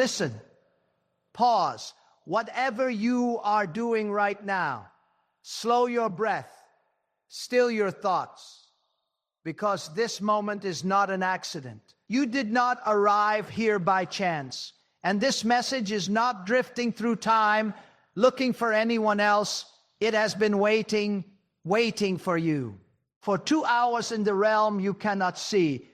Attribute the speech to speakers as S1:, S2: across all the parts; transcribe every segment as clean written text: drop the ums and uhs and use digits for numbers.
S1: Listen, pause. Whatever you are doing right now, slow your breath, still your thoughts, because this moment is not an accident. You did not arrive here by chance, and this message is not drifting through time, looking for anyone else. It has been waiting for you. For 2 hours in the realm you cannot see,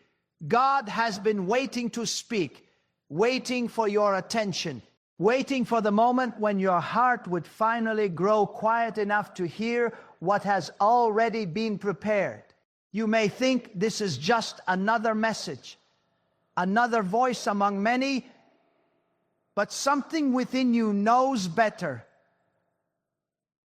S1: God has been waiting to speak, waiting for your attention, waiting for the moment when your heart would finally grow quiet enough to hear what has already been prepared. You may think this is just another message, another voice among many, but something within you knows better.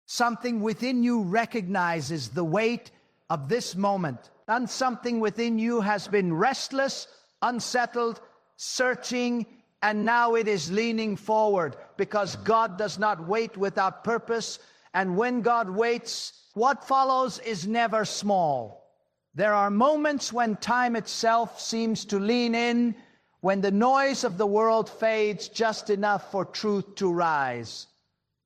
S1: Something within you recognizes the weight of this moment, and something within you has been restless, unsettled, searching, and now it is leaning forward, because God does not wait without purpose. And when God waits, what follows is never small. There are moments when time itself seems to lean in, when the noise of the world fades just enough for truth to rise.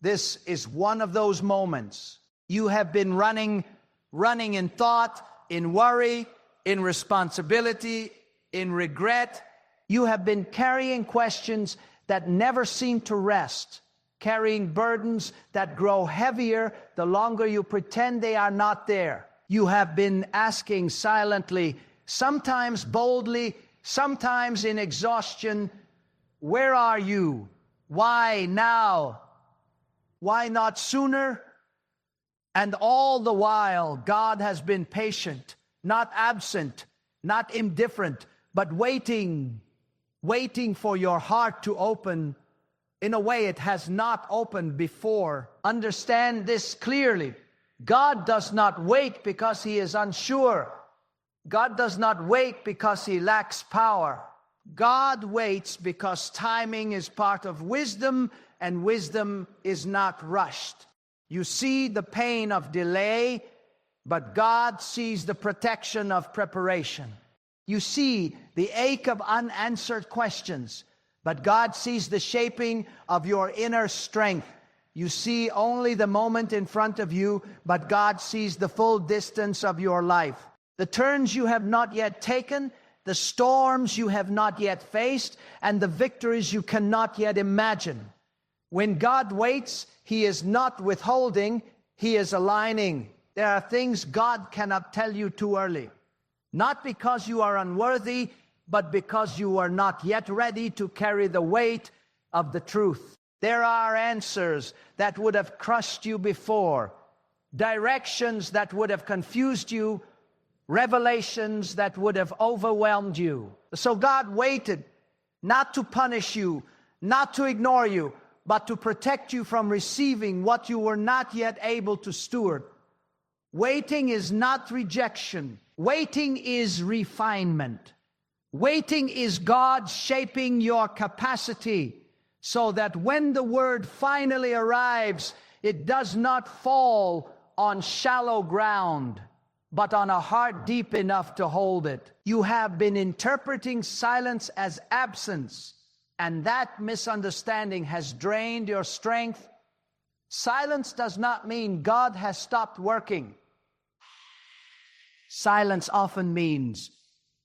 S1: This is one of those moments. You have been running in thought, in worry, in responsibility, in regret. You have been carrying questions that never seem to rest, carrying burdens that grow heavier the longer you pretend they are not there. You have been asking silently, sometimes boldly, sometimes in exhaustion, where are you? Why now? Why not sooner? And all the while, God has been patient, not absent, not indifferent, but waiting for your heart to open in a way it has not opened before. Understand this clearly. God does not wait because he is unsure. God does not wait because he lacks power. God waits because timing is part of wisdom, and wisdom is not rushed. You see the pain of delay, but God sees the protection of preparation. You see the ache of unanswered questions, but God sees the shaping of your inner strength. You see only the moment in front of you, but God sees the full distance of your life. The turns you have not yet taken, the storms you have not yet faced, and the victories you cannot yet imagine. When God waits, he is not withholding, he is aligning. There are things God cannot tell you too early. Not because you are unworthy, but because you are not yet ready to carry the weight of the truth. There are answers that would have crushed you before, directions that would have confused you, revelations that would have overwhelmed you. So God waited, not to punish you, not to ignore you, but to protect you from receiving what you were not yet able to steward. Waiting is not rejection. Waiting is refinement. Waiting is God shaping your capacity so that when the word finally arrives, it does not fall on shallow ground, but on a heart deep enough to hold it. You have been interpreting silence as absence, and that misunderstanding has drained your strength. Silence does not mean God has stopped working. Silence often means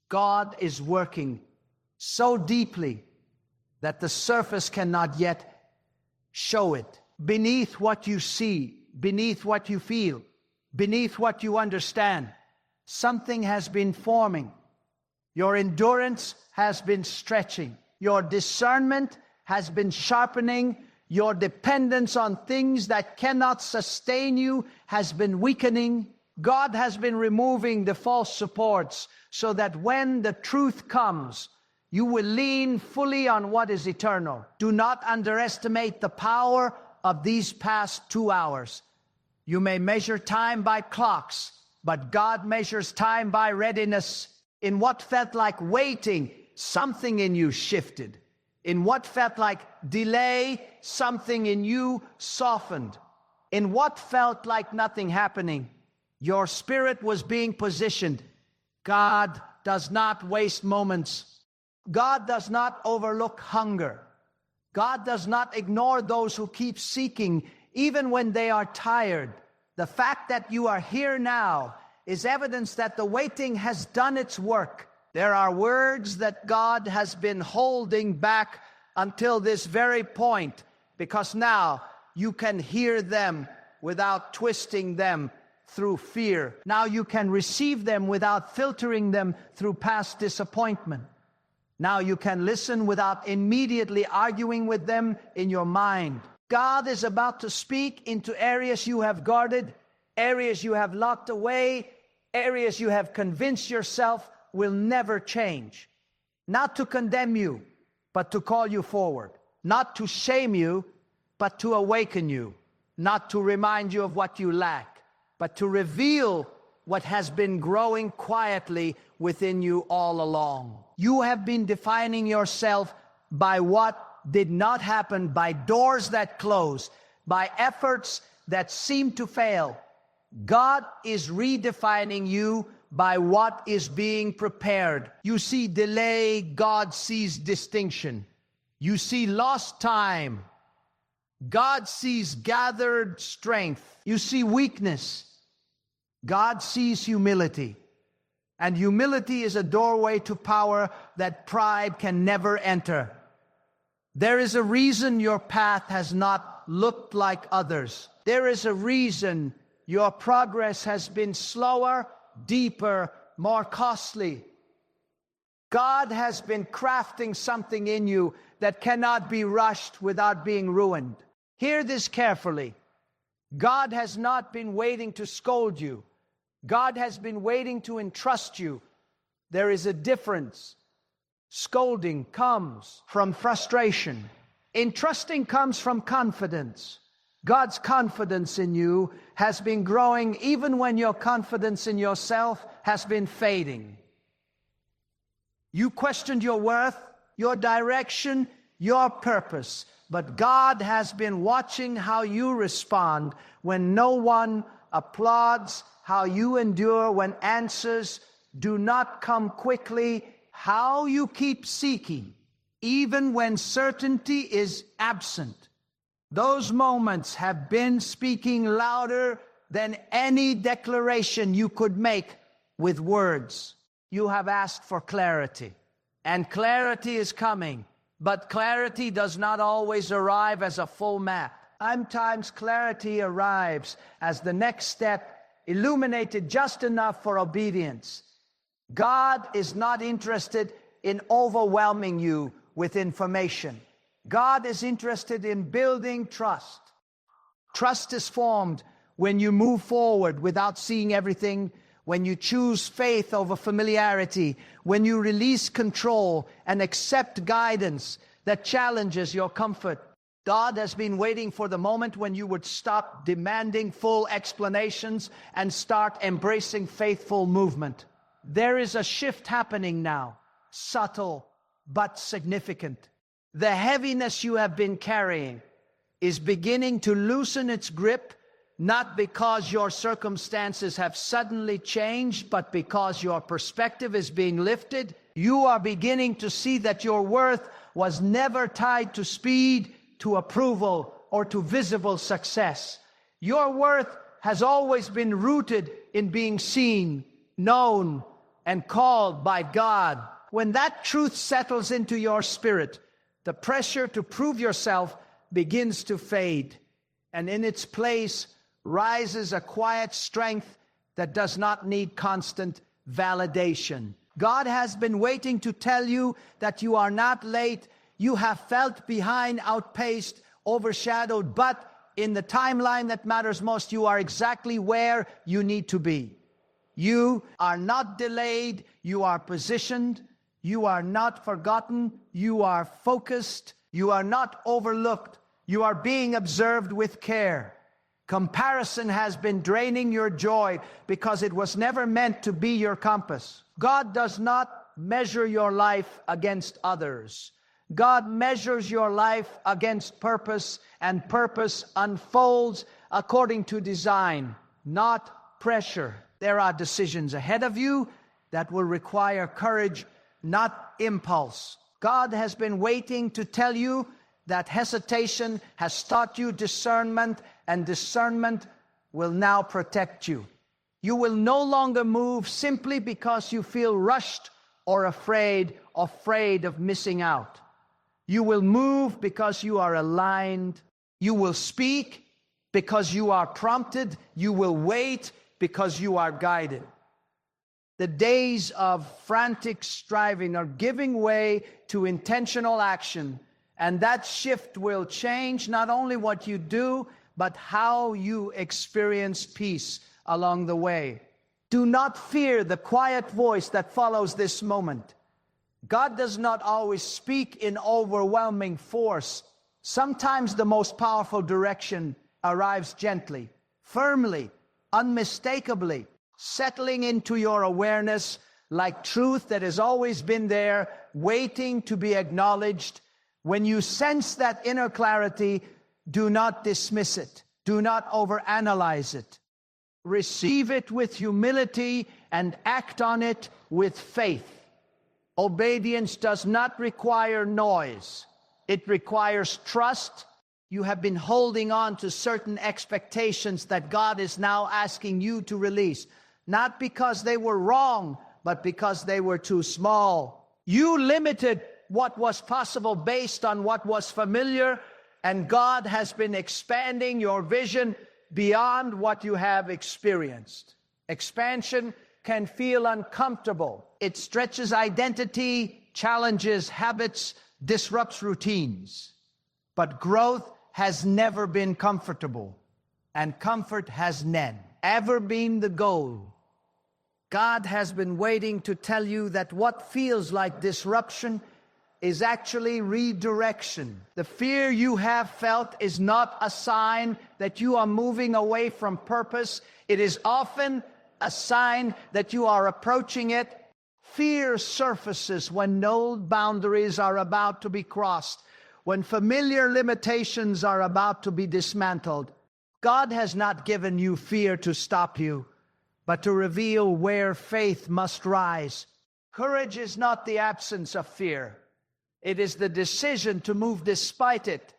S1: God is working so deeply that the surface cannot yet show it. Beneath what you see, beneath what you feel, beneath what you understand, something has been forming. Your endurance has been stretching. Your discernment has been sharpening. Your dependence on things that cannot sustain you has been weakening. God has been removing the false supports so that when the truth comes, you will lean fully on what is eternal. Do not underestimate the power of these past 2 hours. You may measure time by clocks, but God measures time by readiness. In what felt like waiting, something in you shifted. In what felt like delay, something in you softened. In what felt like nothing happening, your spirit was being positioned. God does not waste moments. God does not overlook hunger. God does not ignore those who keep seeking, even when they are tired. The fact that you are here now is evidence that the waiting has done its work. There are words that God has been holding back until this very point, because now you can hear them without twisting them through fear. Now you can receive them without filtering them through past disappointment. Now you can listen without immediately arguing with them in your mind. God is about to speak into areas you have guarded, areas you have locked away, areas you have convinced yourself will never change. Not to condemn you, but to call you forward. Not to shame you, but to awaken you. Not to remind you of what you lack, but to reveal what has been growing quietly within you all along. You have been defining yourself by what did not happen, by doors that close, by efforts that seem to fail. God is redefining you by what is being prepared. You see delay, God sees distinction. You see lost time, God sees gathered strength. You see weakness, God sees humility. And humility is a doorway to power that pride can never enter. There is a reason your path has not looked like others. There is a reason your progress has been slower, deeper, more costly. God has been crafting something in you that cannot be rushed without being ruined. Hear this carefully. God has not been waiting to scold you. God has been waiting to entrust you. There is a difference. Scolding comes from frustration. Entrusting comes from confidence. God's confidence in you has been growing even when your confidence in yourself has been fading. You questioned your worth, your direction, your purpose, but God has been watching how you respond when no one applauds, how you endure when answers do not come quickly, how you keep seeking, even when certainty is absent. Those moments have been speaking louder than any declaration you could make with words. You have asked for clarity, and clarity is coming, but clarity does not always arrive as a full map. Sometimes clarity arrives as the next step, illuminated just enough for obedience. God is not interested in overwhelming you with information. God is interested in building trust. Trust is formed when you move forward without seeing everything, when you choose faith over familiarity, when you release control and accept guidance that challenges your comfort. God has been waiting for the moment when you would stop demanding full explanations and start embracing faithful movement. There is a shift happening now, subtle but significant. The heaviness you have been carrying is beginning to loosen its grip, not because your circumstances have suddenly changed, but because your perspective is being lifted. You are beginning to see that your worth was never tied to speed, to approval, or to visible success. Your worth has always been rooted in being seen, known, and called by God. When that truth settles into your spirit, the pressure to prove yourself begins to fade, and in its place rises a quiet strength that does not need constant validation. God has been waiting to tell you that you are not late. You have felt behind, outpaced, overshadowed, but in the timeline that matters most, you are exactly where you need to be. You are not delayed, you are positioned, you are not forgotten, you are focused, you are not overlooked, you are being observed with care. Comparison has been draining your joy because it was never meant to be your compass. God does not measure your life against others. God measures your life against purpose, and purpose unfolds according to design, not pressure. There are decisions ahead of you that will require courage, not impulse. God has been waiting to tell you That hesitation has taught you discernment, and discernment will now protect you. You will no longer move simply because you feel rushed or afraid of missing out. You will move because you are aligned. You will speak because you are prompted. You will wait because you are guided. The days of frantic striving are giving way to intentional action, and that shift will change not only what you do, but how you experience peace along the way. Do not fear the quiet voice that follows this moment. God does not always speak in overwhelming force. Sometimes the most powerful direction arrives gently, firmly, unmistakably, settling into your awareness like truth that has always been there, waiting to be acknowledged. When you sense that inner clarity, do not dismiss it. Do not overanalyze it. Receive it with humility and act on it with faith. Obedience does not require noise. It requires trust. You have been holding on to certain expectations that God is now asking you to release, not because they were wrong, but because they were too small. You limited what was possible based on what was familiar, and God has been expanding your vision beyond what you have experienced. Expansion can feel uncomfortable. It stretches identity, challenges habits, disrupts routines. But growth has never been comfortable, and comfort has never been the goal. God has been waiting to tell you that what feels like disruption is actually redirection. The fear you have felt is not a sign that you are moving away from purpose. It is often a sign that you are approaching it. Fear surfaces when no boundaries are about to be crossed, when familiar limitations are about to be dismantled. God has not given you fear to stop you, but to reveal where faith must rise. Courage is not the absence of fear. It is the decision to move despite it,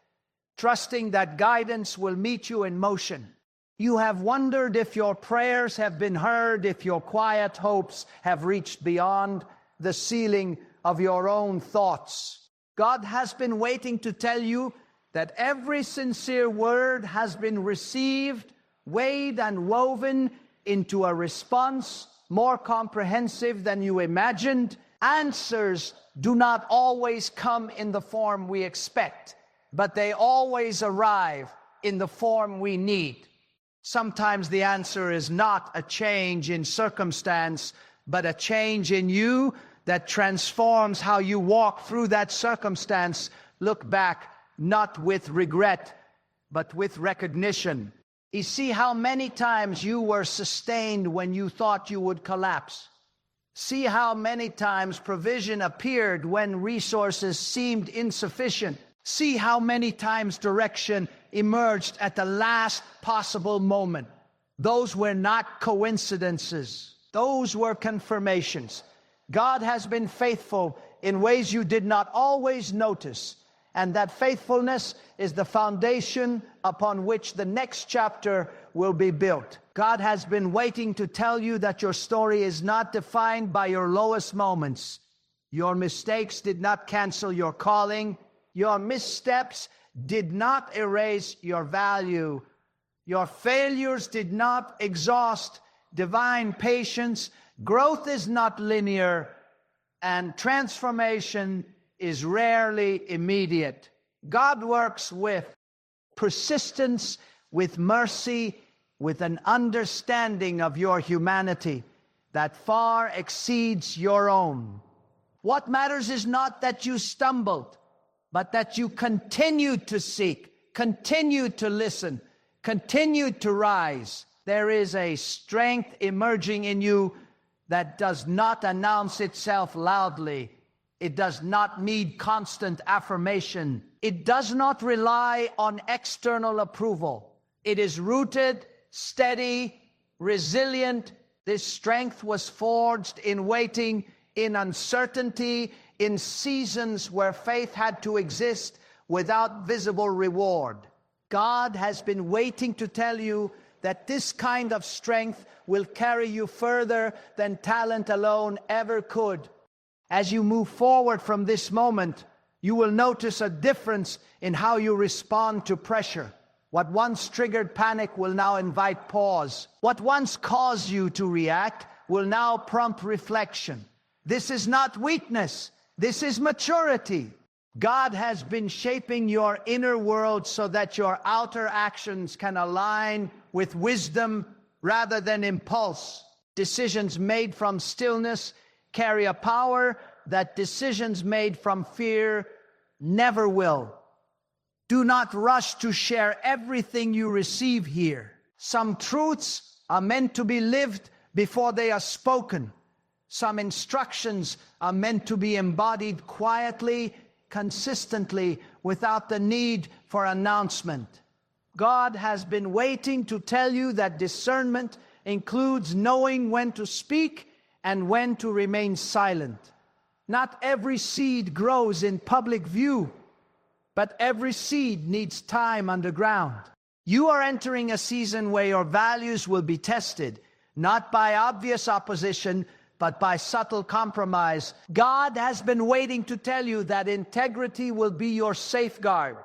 S1: trusting that guidance will meet you in motion. You have wondered if your prayers have been heard, if your quiet hopes have reached beyond the ceiling of your own thoughts. God has been waiting to tell you that every sincere word has been received, weighed and woven into a response more comprehensive than you imagined. Answers do not always come in the form we expect, but they always arrive in the form we need. Sometimes the answer is not a change in circumstance, but a change in you that transforms how you walk through that circumstance. Look back, not with regret, but with recognition. You see how many times you were sustained when you thought you would collapse. See how many times provision appeared when resources seemed insufficient. See how many times direction emerged at the last possible moment. Those were not coincidences. Those were confirmations. God has been faithful in ways you did not always notice, and that faithfulness is the foundation upon which the next chapter will be built. God has been waiting to tell you that your story is not defined by your lowest moments. Your mistakes did not cancel your calling. Your missteps did not erase your value. Your failures did not exhaust divine patience. Growth is not linear, and transformation is rarely immediate. God works with persistence, with mercy, with an understanding of your humanity that far exceeds your own. What matters is not that you stumbled, but that you continued to seek, continued to listen, continued to rise. There is a strength emerging in you that does not announce itself loudly. It does not need constant affirmation. It does not rely on external approval. It is rooted, steady, resilient. This strength was forged in waiting, in uncertainty, in seasons where faith had to exist, without visible reward. God has been waiting to tell you that this kind of strength will carry you further than talent alone ever could. As you move forward from this moment, you will notice a difference in how you respond to pressure. What once triggered panic will now invite pause. What once caused you to react will now prompt reflection. This is not weakness. This is maturity. God has been shaping your inner world so that your outer actions can align with wisdom rather than impulse. Decisions made from stillness carry a power that decisions made from fear never will. Do not rush to share everything you receive here. Some truths are meant to be lived before they are spoken. Some instructions are meant to be embodied quietly, consistently, without the need for announcement. God has been waiting to tell you that discernment includes knowing when to speak and when to remain silent. Not every seed grows in public view, but every seed needs time underground. You are entering a season where your values will be tested, not by obvious opposition, but by subtle compromise. God has been waiting to tell you that integrity will be your safeguard.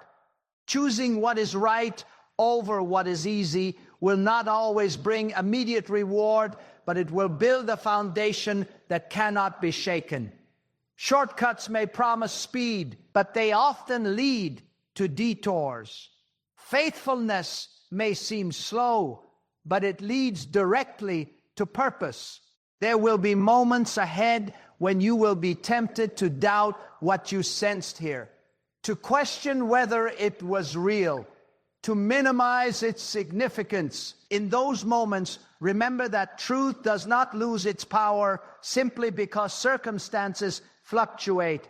S1: Choosing what is right over what is easy will not always bring immediate reward, but it will build a foundation that cannot be shaken. Shortcuts may promise speed, but they often lead to detours. Faithfulness may seem slow, but it leads directly to purpose. There will be moments ahead when you will be tempted to doubt what you sensed here, to question whether it was real, to minimize its significance. In those moments, remember that truth does not lose its power simply because circumstances fluctuate.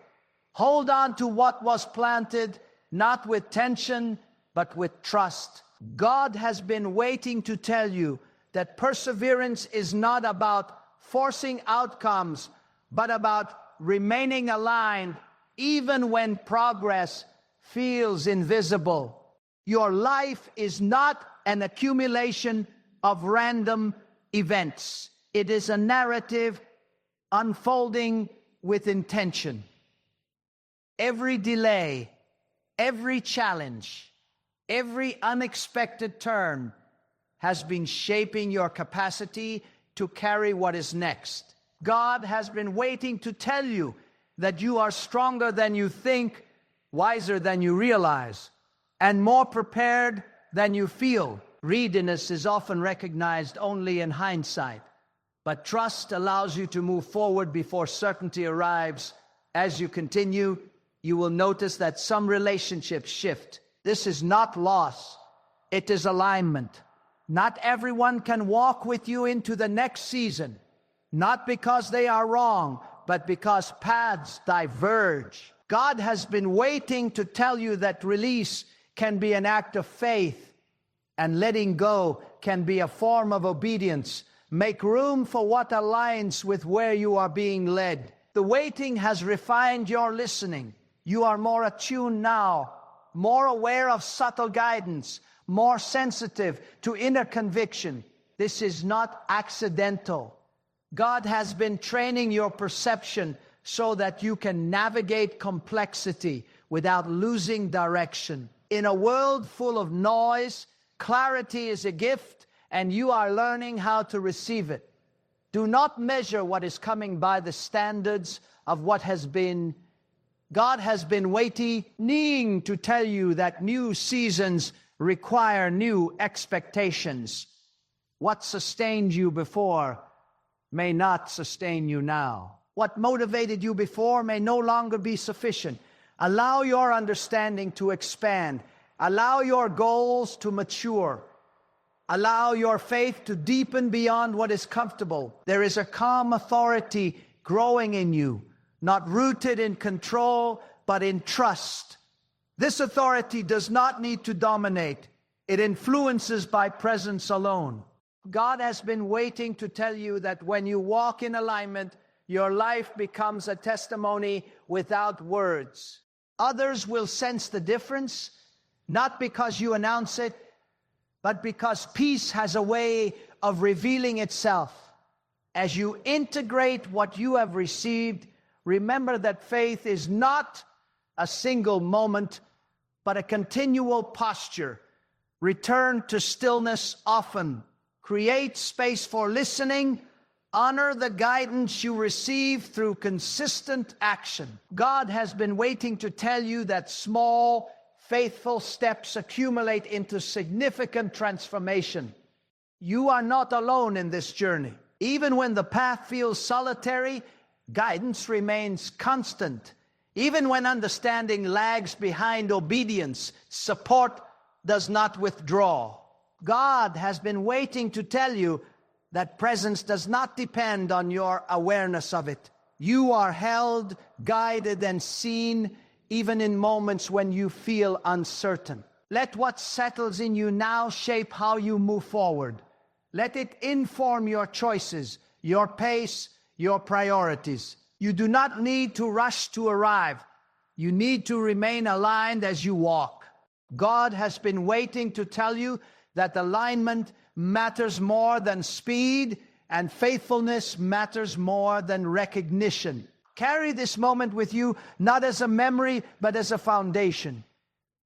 S1: Hold on to what was planted, not with tension, but with trust. God has been waiting to tell you that perseverance is not about forcing outcomes, but about remaining aligned even when progress feels invisible. Your life is not an accumulation of random events. It is a narrative unfolding with intention. Every delay, every challenge, every unexpected turn has been shaping your capacity to carry what is next. God has been waiting to tell you that you are stronger than you think, wiser than you realize, and more prepared than you feel. Readiness is often recognized only in hindsight, but trust allows you to move forward before certainty arrives. As you continue, you will notice that some relationships shift. This is not loss, it is alignment. Not everyone can walk with you into the next season, not because they are wrong, but because paths diverge. God has been waiting to tell you that release can be an act of faith, and letting go can be a form of obedience. Make room for what aligns with where you are being led. The waiting has refined your listening. You are more attuned now, more aware of subtle guidance, more sensitive to inner conviction. This is not accidental. God has been training your perception so that you can navigate complexity without losing direction. In a world full of noise, clarity is a gift, and you are learning how to receive it. Do not measure what is coming by the standards of what has been. God has been waiting to tell you that new seasons require new expectations. What sustained you before may not sustain you now. What motivated you before may no longer be sufficient. Allow your understanding to expand. Allow your goals to mature. Allow your faith to deepen beyond what is comfortable. There is a calm authority growing in you, not rooted in control, but in trust. This authority does not need to dominate. It influences by presence alone. God has been waiting to tell you that when you walk in alignment, your life becomes a testimony without words. Others will sense the difference, not because you announce it, but because peace has a way of revealing itself. As you integrate what you have received, remember that faith is not a single moment, but a continual posture. Return to stillness often. Create space for listening. Honor the guidance you receive through consistent action. God has been waiting to tell you that small, faithful steps accumulate into significant transformation. You are not alone in this journey. Even when the path feels solitary, guidance remains constant. Even when understanding lags behind obedience, support does not withdraw. God has been waiting to tell you that presence does not depend on your awareness of it. You are held, guided, and seen even in moments when you feel uncertain. Let what settles in you now shape how you move forward. Let it inform your choices, your pace, your priorities. You do not need to rush to arrive. You need to remain aligned as you walk. God has been waiting to tell you that alignment matters more than speed, and faithfulness matters more than recognition. Carry this moment with you, not as a memory, but as a foundation.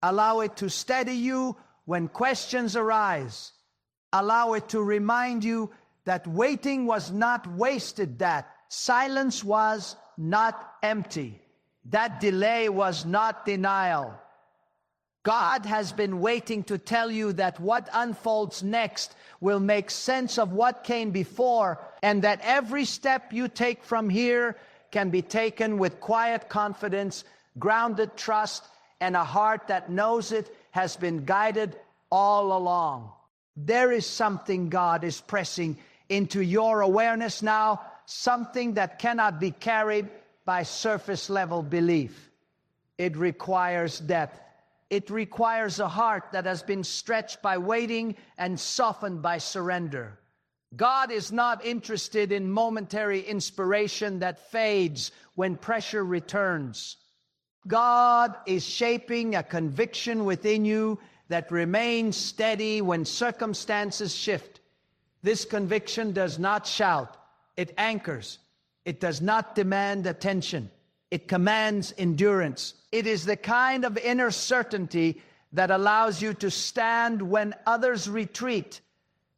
S1: Allow it to steady you when questions arise. Allow it to remind you that waiting was not wasted, that silence was not empty, that delay was not denial. God has been waiting to tell you that what unfolds next will make sense of what came before, and that every step you take from here can be taken with quiet confidence, grounded trust, and a heart that knows it has been guided all along. There is something God is pressing into your awareness now, something that cannot be carried by surface-level belief. It requires depth. It requires a heart that has been stretched by waiting and softened by surrender. God is not interested in momentary inspiration that fades when pressure returns. God is shaping a conviction within you that remains steady when circumstances shift. This conviction does not shout. It anchors. It does not demand attention. It commands endurance. It is the kind of inner certainty that allows you to stand when others retreat,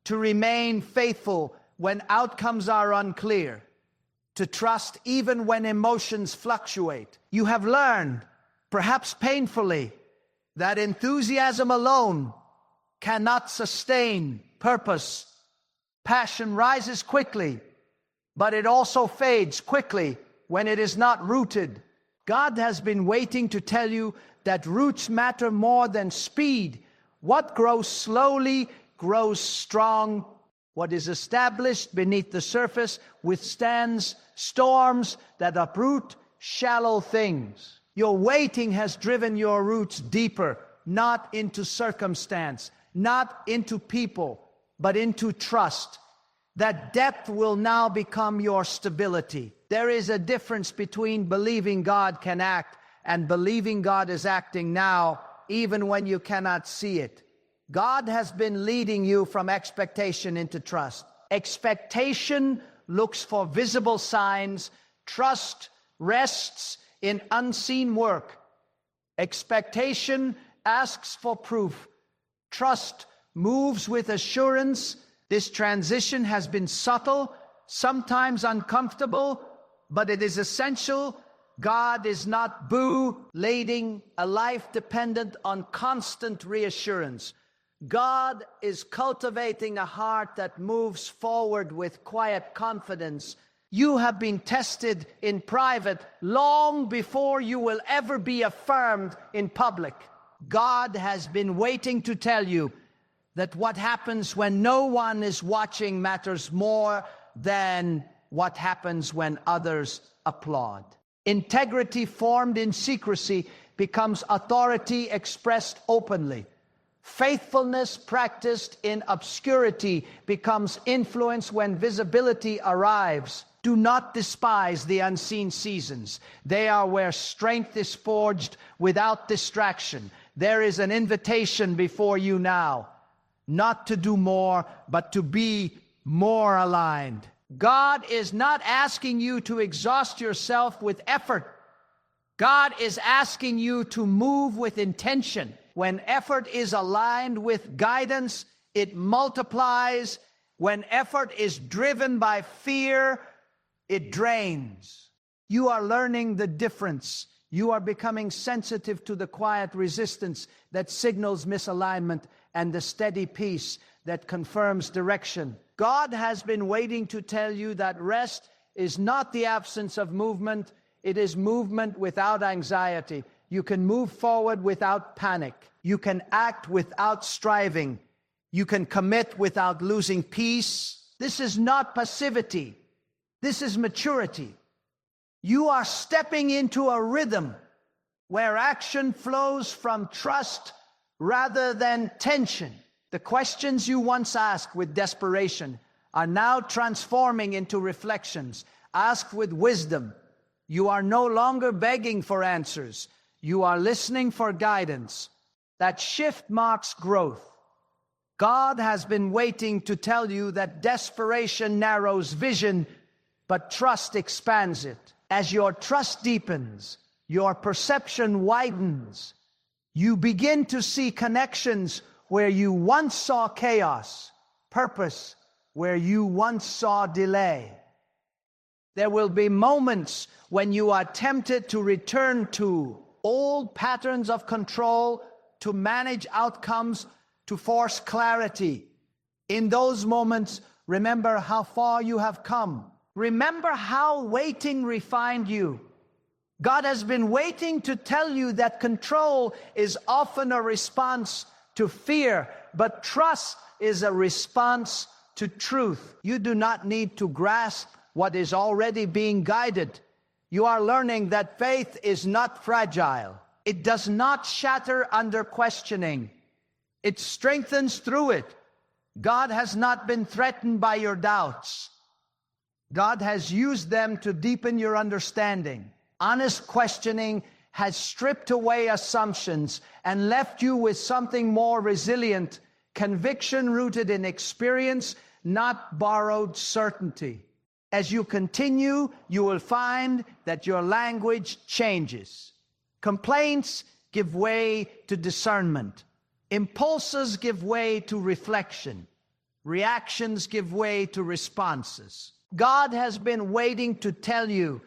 S1: to remain faithful when outcomes are unclear, to trust even when emotions fluctuate. You have learned, perhaps painfully, that enthusiasm alone cannot sustain purpose. Passion rises quickly, but it also fades quickly when it is not rooted. God has been waiting to tell you that roots matter more than speed. What grows slowly grows strong. What is established beneath the surface withstands storms that uproot shallow things. Your waiting has driven your roots deeper, not into circumstance, not into people, but into trust. That depth will now become your stability. There is a difference between believing God can act and believing God is acting now, even when you cannot see it. God has been leading you from expectation into trust. Expectation looks for visible signs. Trust rests in unseen work. Expectation asks for proof. Trust moves with assurance. This transition has been subtle, sometimes uncomfortable, but it is essential. God is not leading a life dependent on constant reassurance. God is cultivating a heart that moves forward with quiet confidence. You have been tested in private long before you will ever be affirmed in public. God has been waiting to tell you that what happens when no one is watching matters more than what happens when others applaud. Integrity formed in secrecy becomes authority expressed openly. Faithfulness practiced in obscurity becomes influence when visibility arrives. Do not despise the unseen seasons. They are where strength is forged without distraction. There is an invitation before you now, not to do more, but to be more aligned. God is not asking you to exhaust yourself with effort. God is asking you to move with intention. When effort is aligned with guidance, it multiplies. When effort is driven by fear, it drains. You are learning the difference. You are becoming sensitive to the quiet resistance that signals misalignment and the steady peace that confirms direction. God has been waiting to tell you that rest is not the absence of movement. It is movement without anxiety. You can move forward without panic. You can act without striving. You can commit without losing peace. This is not passivity. This is maturity. You are stepping into a rhythm where action flows from trust rather than tension. The questions you once asked with desperation are now transforming into reflections, asked with wisdom. You are no longer begging for answers. You are listening for guidance. That shift marks growth. God has been waiting to tell you that desperation narrows vision, but trust expands it. As your trust deepens, your perception widens. You begin to see connections where you once saw chaos, purpose where you once saw delay. There will be moments when you are tempted to return to old patterns of control, to manage outcomes, to force clarity. In those moments, remember how far you have come. Remember how waiting refined you. God has been waiting to tell you that control is often a response to fear, but trust is a response to truth. You do not need to grasp what is already being guided. You are learning that faith is not fragile. It does not shatter under questioning. It strengthens through it. God has not been threatened by your doubts. God has used them to deepen your understanding. Honest questioning has stripped away assumptions and left you with something more resilient, conviction rooted in experience, not borrowed certainty. As you continue, you will find that your language changes. Complaints give way to discernment. Impulses give way to reflection. Reactions give way to responses. God has been waiting to tell you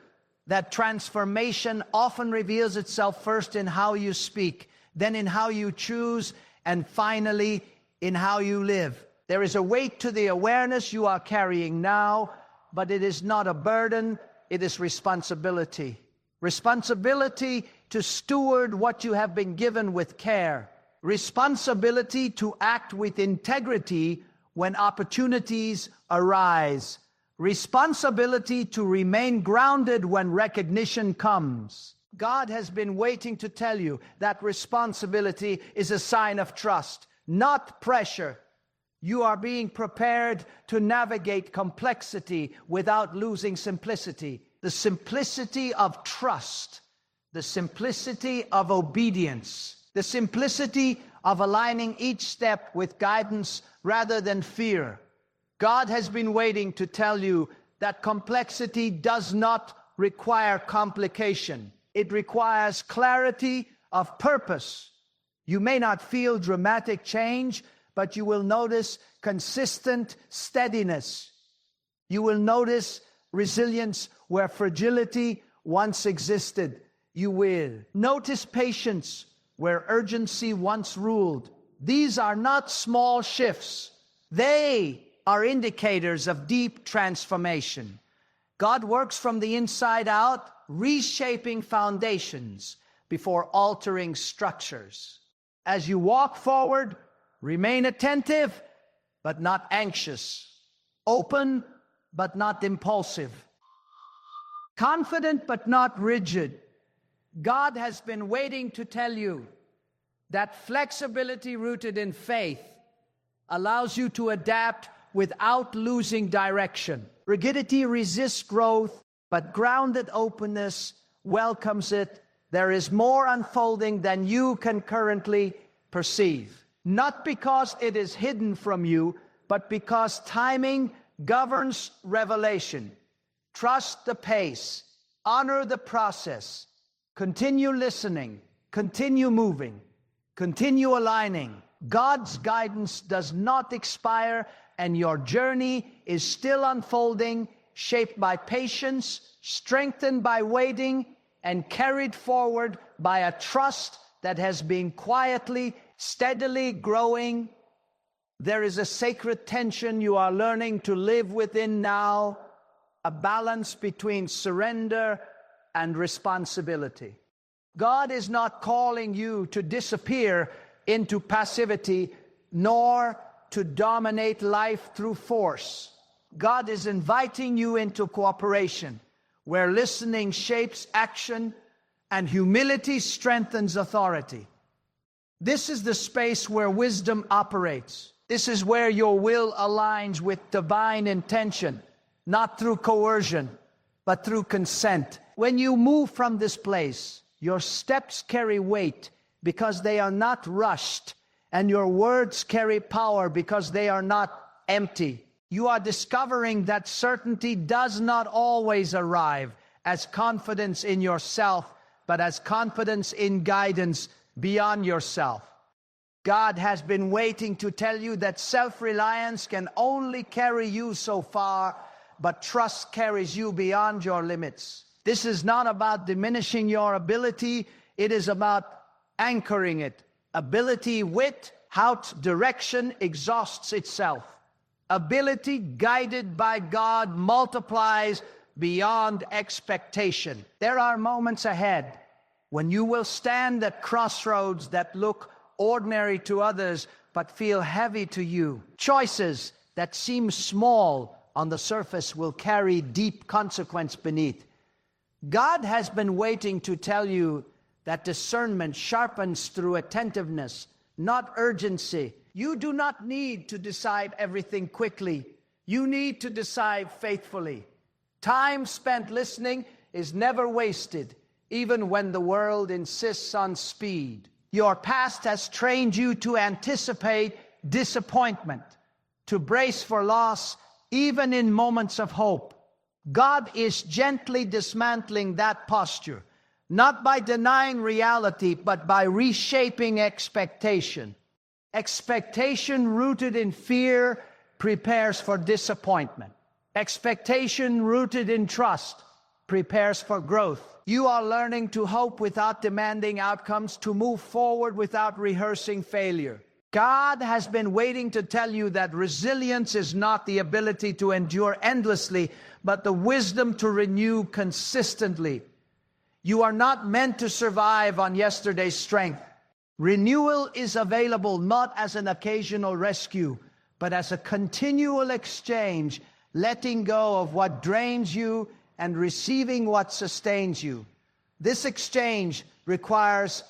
S1: that transformation often reveals itself first in how you speak, then in how you choose, and finally in how you live. There is a weight to the awareness you are carrying now, but it is not a burden, it is responsibility. Responsibility to steward what you have been given with care. Responsibility to act with integrity when opportunities arise. Responsibility to remain grounded when recognition comes. God has been waiting to tell you that responsibility is a sign of trust, not pressure. You are being prepared to navigate complexity without losing simplicity. The simplicity of trust, the simplicity of obedience, the simplicity of aligning each step with guidance rather than fear. God has been waiting to tell you that complexity does not require complication. It requires clarity of purpose. You may not feel dramatic change, but you will notice consistent steadiness. You will notice resilience where fragility once existed. You will notice patience where urgency once ruled. These are not small shifts. They are indicators of deep transformation. God works from the inside out, reshaping foundations before altering structures. As you walk forward, remain attentive, but not anxious. Open, but not impulsive. Confident, but not rigid. God has been waiting to tell you that flexibility rooted in faith allows you to adapt without losing direction. Rigidity resists growth, but grounded openness welcomes it. There is more unfolding than you can currently perceive. Not because it is hidden from you, but because timing governs revelation. Trust the pace, honor the process, continue listening, continue moving, continue aligning. God's guidance does not expire, and your journey is still unfolding, shaped by patience, strengthened by waiting, and carried forward by a trust that has been quietly, steadily growing. There is a sacred tension you are learning to live within now, a balance between surrender and responsibility. God is not calling you to disappear into passivity, nor to dominate life through force. God is inviting you into cooperation, where listening shapes action and humility strengthens authority. This is the space where wisdom operates. This is where your will aligns with divine intention, not through coercion, but through consent. When you move from this place, your steps carry weight because they are not rushed, and your words carry power because they are not empty. You are discovering that certainty does not always arrive as confidence in yourself, but as confidence in guidance beyond yourself. God has been waiting to tell you that self-reliance can only carry you so far, but trust carries you beyond your limits. This is not about diminishing your ability, it is about anchoring it. Ability without direction exhausts itself. Ability guided by God multiplies beyond expectation. There are moments ahead when you will stand at crossroads that look ordinary to others but feel heavy to you. Choices that seem small on the surface will carry deep consequence beneath. God has been waiting to tell you that discernment sharpens through attentiveness, not urgency. You do not need to decide everything quickly. You need to decide faithfully. Time spent listening is never wasted, even when the world insists on speed. Your past has trained you to anticipate disappointment, to brace for loss, even in moments of hope. God is gently dismantling that posture, not by denying reality, but by reshaping expectation. Expectation rooted in fear prepares for disappointment. Expectation rooted in trust prepares for growth. You are learning to hope without demanding outcomes, to move forward without rehearsing failure. God has been waiting to tell you that resilience is not the ability to endure endlessly, but the wisdom to renew consistently. You are not meant to survive on yesterday's strength. Renewal is available not as an occasional rescue, but as a continual exchange, letting go of what drains you and receiving what sustains you. This exchange requires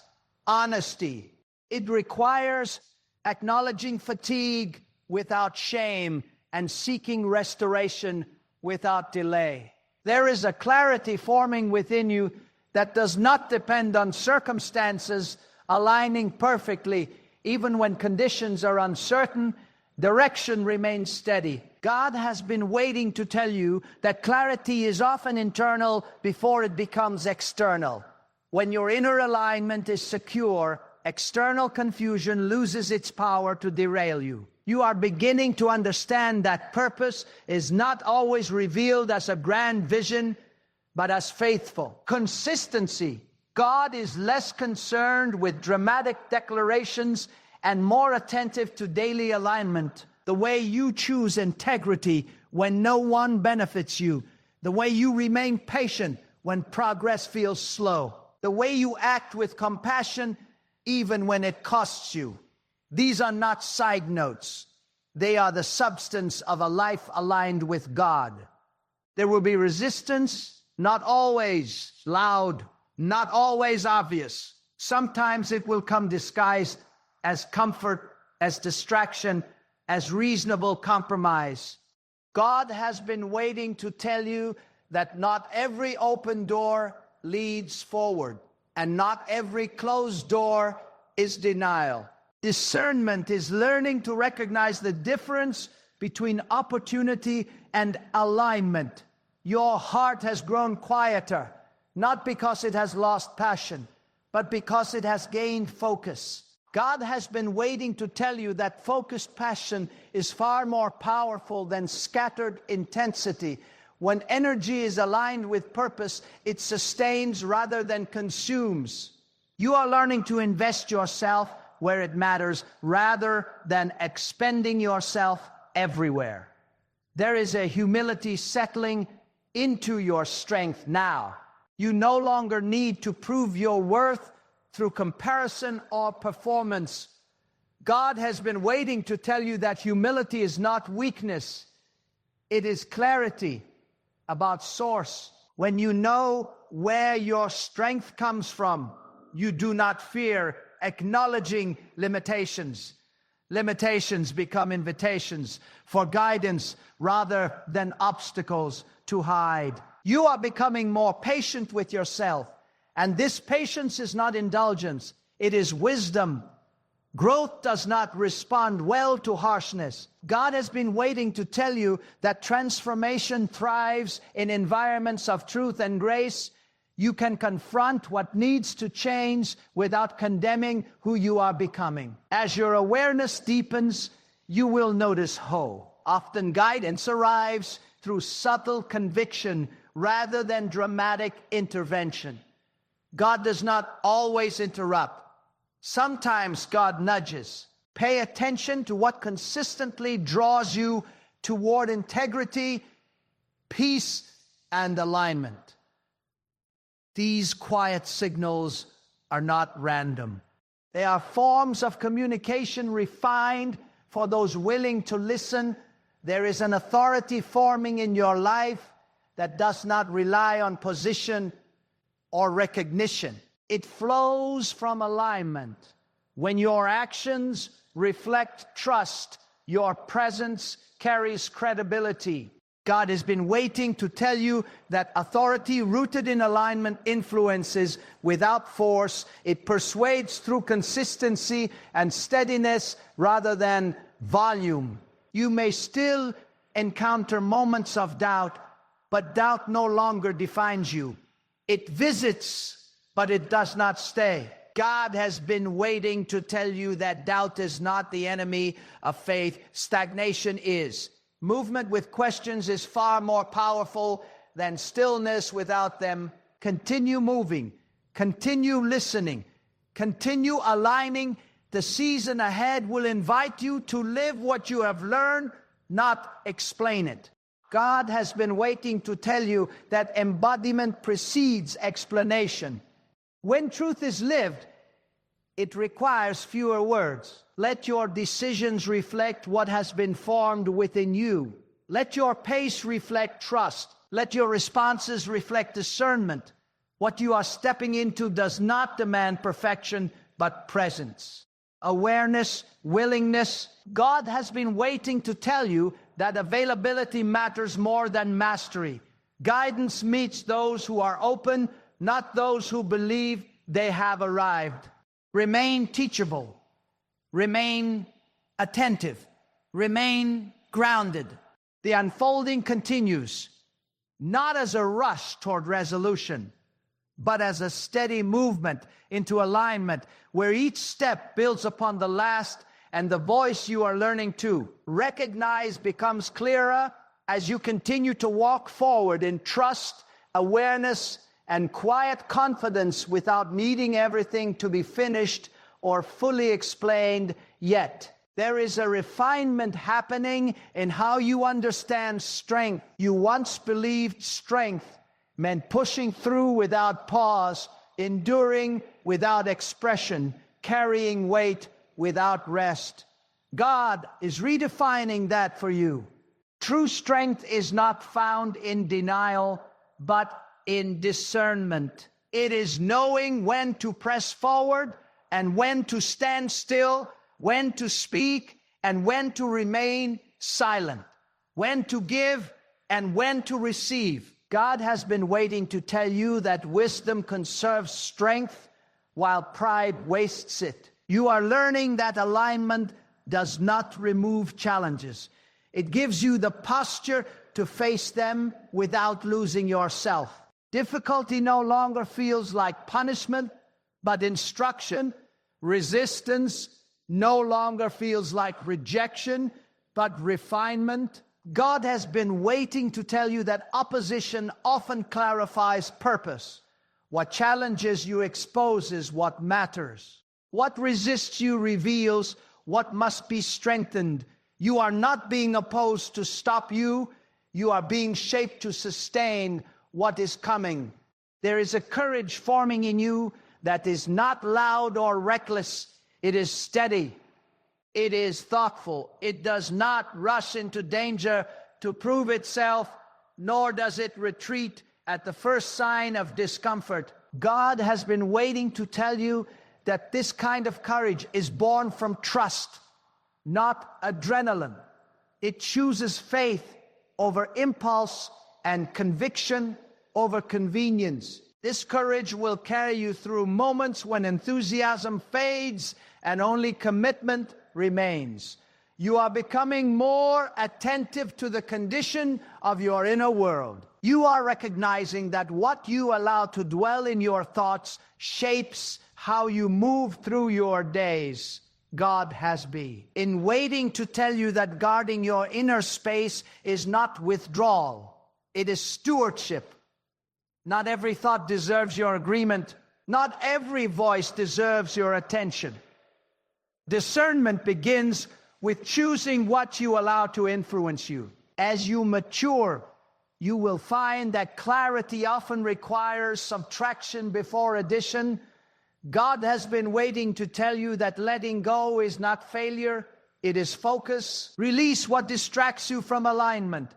S1: honesty. It requires acknowledging fatigue without shame and seeking restoration without delay. There is a clarity forming within you that does not depend on circumstances aligning perfectly. Even when conditions are uncertain, direction remains steady. God has been waiting to tell you that clarity is often internal before it becomes external. When your inner alignment is secure, external confusion loses its power to derail you. You are beginning to understand that purpose is not always revealed as a grand vision, but as faithful consistency. God is less concerned with dramatic declarations and more attentive to daily alignment. The way you choose integrity when no one benefits you. The way you remain patient when progress feels slow. The way you act with compassion even when it costs you. These are not side notes. They are the substance of a life aligned with God. There will be resistance, not always loud, not always obvious. Sometimes it will come disguised as comfort, as distraction, as reasonable compromise. God has been waiting to tell you that not every open door leads forward, and not every closed door is denial. Discernment is learning to recognize the difference between opportunity and alignment. Your heart has grown quieter, not because it has lost passion, but because it has gained focus. God has been waiting to tell you that focused passion is far more powerful than scattered intensity. When energy is aligned with purpose, it sustains rather than consumes. You are learning to invest yourself where it matters rather than expending yourself everywhere. There is a humility settling into your strength now. You no longer need to prove your worth through comparison or performance. God has been waiting to tell you that humility is not weakness. It is clarity about source. When you know where your strength comes from, you do not fear acknowledging limitations. Limitations become invitations for guidance rather than obstacles to hide. You are becoming more patient with yourself, and this patience is not indulgence, it is wisdom. Growth does not respond well to harshness. God has been waiting to tell you that transformation thrives in environments of truth and grace. You can confront what needs to change without condemning who you are becoming. As your awareness deepens, you will notice often guidance arrives through subtle conviction rather than dramatic intervention. God does not always interrupt. Sometimes God nudges. Pay attention to what consistently draws you toward integrity, peace, and alignment. These quiet signals are not random. They are forms of communication refined for those willing to listen. There is an authority forming in your life that does not rely on position or recognition. It flows from alignment. When your actions reflect trust, your presence carries credibility. God has been waiting to tell you that authority rooted in alignment influences without force. It persuades through consistency and steadiness rather than volume. You may still encounter moments of doubt, but doubt no longer defines you. It visits, but it does not stay. God has been waiting to tell you that doubt is not the enemy of faith. Stagnation is. Movement with questions is far more powerful than stillness without them. Continue moving. Continue listening. Continue aligning. The season ahead will invite you to live what you have learned, not explain it. God has been waiting to tell you that embodiment precedes explanation. When truth is lived, it requires fewer words. Let your decisions reflect what has been formed within you. Let your pace reflect trust. Let your responses reflect discernment. What you are stepping into does not demand perfection, but presence. Awareness, willingness. God has been waiting to tell you that availability matters more than mastery. Guidance meets those who are open, not those who believe they have arrived. Remain teachable. Remain attentive. Remain grounded. The unfolding continues, not as a rush toward resolution, but as a steady movement into alignment where each step builds upon the last, and the voice you are learning to recognize becomes clearer as you continue to walk forward in trust, awareness, and quiet confidence without needing everything to be finished or fully explained yet. There is a refinement happening in how you understand strength. You once believed strength meant pushing through without pause, enduring without expression, carrying weight without rest. God is redefining that for you. True strength is not found in denial, but in discernment. It is knowing when to press forward and when to stand still, when to speak and when to remain silent, when to give and when to receive. God has been waiting to tell you that wisdom conserves strength while pride wastes it. You are learning that alignment does not remove challenges. It gives you the posture to face them without losing yourself. Difficulty no longer feels like punishment, but instruction. Resistance no longer feels like rejection, but refinement. God has been waiting to tell you that opposition often clarifies purpose. What challenges you exposes what matters. What resists you reveals what must be strengthened. You are not being opposed to stop you. You are being shaped to sustain what is coming. There is a courage forming in you that is not loud or reckless. It is steady. It is thoughtful. It does not rush into danger to prove itself, nor does it retreat at the first sign of discomfort. God has been waiting to tell you that this kind of courage is born from trust, not adrenaline. It chooses faith over impulse and conviction over convenience. This courage will carry you through moments when enthusiasm fades and only commitment remains. You are becoming more attentive to the condition of your inner world. You are recognizing that what you allow to dwell in your thoughts shapes how you move through your days. God has been in waiting to tell you that guarding your inner space is not withdrawal. It is stewardship. Not every thought deserves your agreement. Not every voice deserves your attention. Discernment begins with choosing what you allow to influence you. As you mature, you will find that clarity often requires subtraction before addition. God has been waiting to tell you that letting go is not failure, it is focus. Release what distracts you from alignment.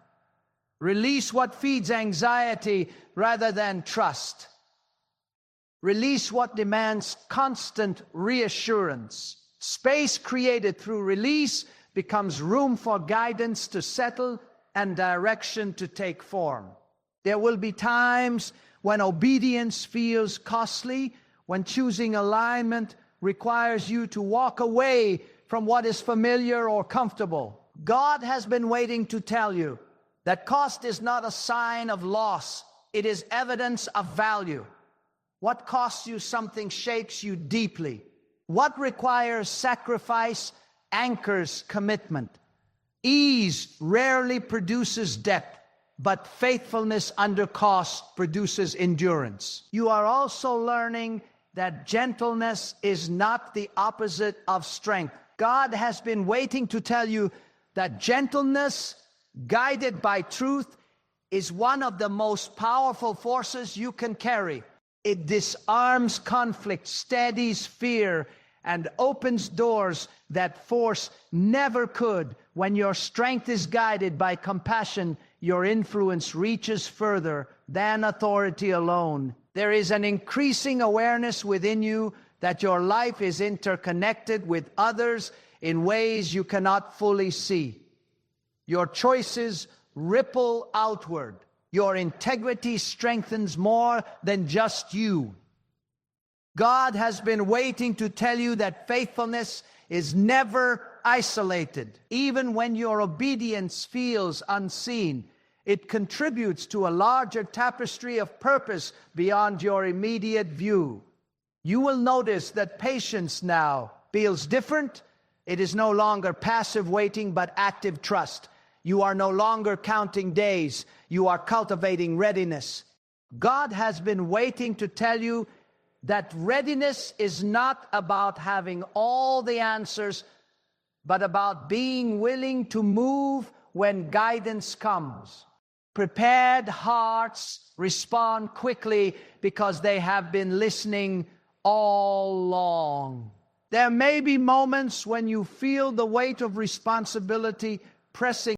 S1: Release what feeds anxiety rather than trust. Release what demands constant reassurance. Space created through release becomes room for guidance to settle and direction to take form. There will be times when obedience feels costly, when choosing alignment requires you to walk away from what is familiar or comfortable. God has been waiting to tell you that cost is not a sign of loss. It is evidence of value. What costs you something shakes you deeply. What requires sacrifice anchors commitment. Ease rarely produces depth, but faithfulness under cost produces endurance. You are also learning that gentleness is not the opposite of strength. God has been waiting to tell you that gentleness, guided by truth, is one of the most powerful forces you can carry. It disarms conflict, steadies fear, and opens doors that force never could. When your strength is guided by compassion, your influence reaches further than authority alone. There is an increasing awareness within you that your life is interconnected with others in ways you cannot fully see. Your choices ripple outward. Your integrity strengthens more than just you. God has been waiting to tell you that faithfulness is never isolated. Even when your obedience feels unseen, it contributes to a larger tapestry of purpose beyond your immediate view. You will notice that patience now feels different. It is no longer passive waiting, but active trust. You are no longer counting days. You are cultivating readiness. God has been waiting to tell you that readiness is not about having all the answers, but about being willing to move when guidance comes. Prepared hearts respond quickly because they have been listening all along. There may be moments when you feel the weight of responsibility pressing